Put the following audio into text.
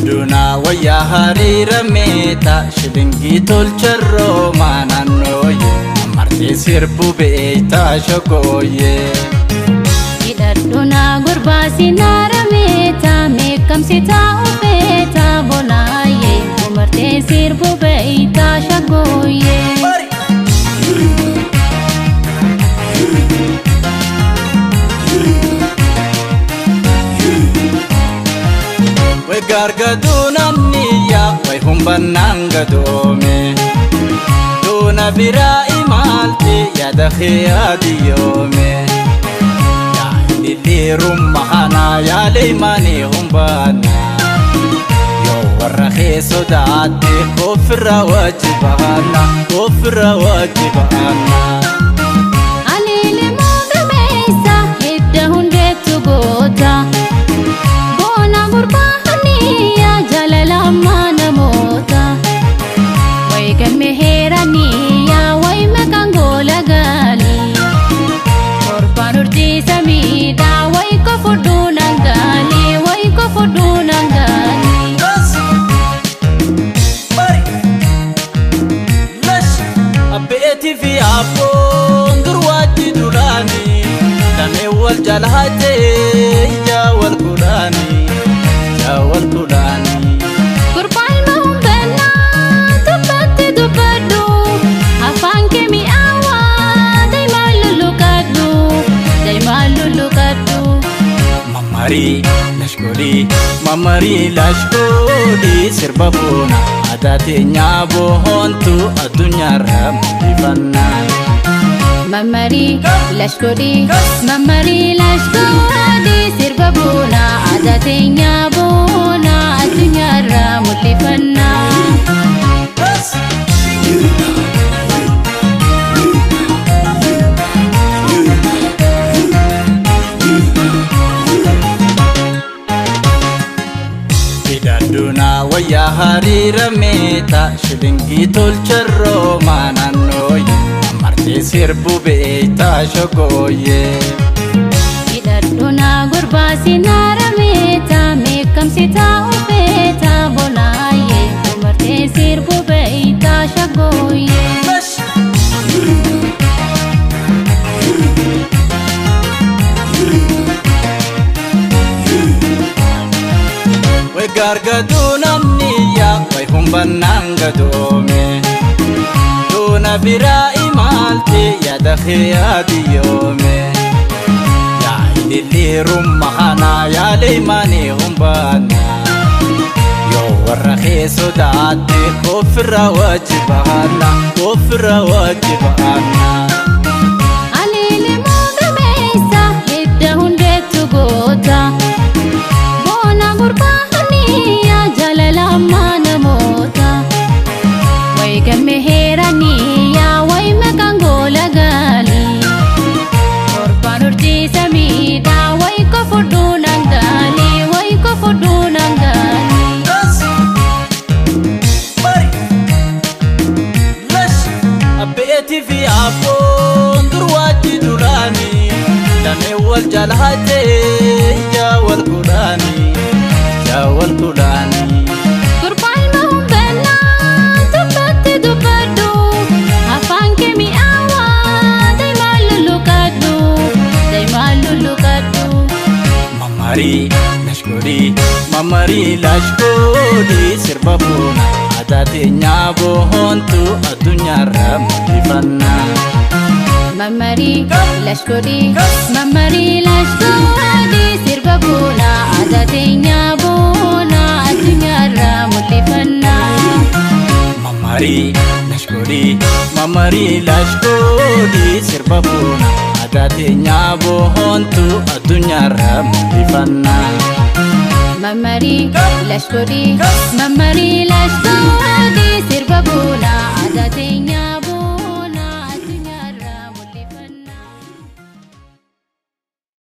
Duna waya harira meta shilingi tolcherro mananoye marti sirbu beita shogoye Duna gurba sinara meta mekam sita upeta bolaye marti sirbu beita shogoye Gargaduna niya way humbananga dome Duna bira imalti ya dakhiyadi yome Ya lili rummahana ya leymani humbana Yo warrakhi sodati kufra wajibana Alili moga meisa hidda hundetu gota Bona gurba في عفون درواتي دولاني دمي والجلهاتي جاول كولاني قربان مهم بنا تبتي دبدو أفان كمي آوا دايما لولو كدو Mamari lashkoli sirbabuna adati nyabo hontu adunya ramdifanna Mamari lashkoli sirbabuna adati nyabona adunya ramdifanna Duna waya harira meta shilingi tolcherro mananoye marti sirbu beita shogoye Duna gurba sinara meta mekam sita upeta bolaye marti sirbu beita shogoye Gargaduna niya way humbananga dome Duna bira imalti ya dakhiyadi yome Ya lili rummahana ya leymani humbana Yo warrakhi sodati kufra wajibana Alili moga meisa hidda hundetu gota Bona gurba في عفون درواتي دولاني دمي والجلهاتي جاول كولاني قربان مهم بنا تبتي دبدو أفان كمي آوا دايما لولو كدو Mamari lashkoli sirbabuna adati nyabo hontu adunya ramdifanna Mamari lashkoli sirbabuna adati nyabona adunya ramdifanna Mamari lashkoli sirbabuna adati nyabo hontu adunya ramdifanna Mamari lashkoli sirbabuna adati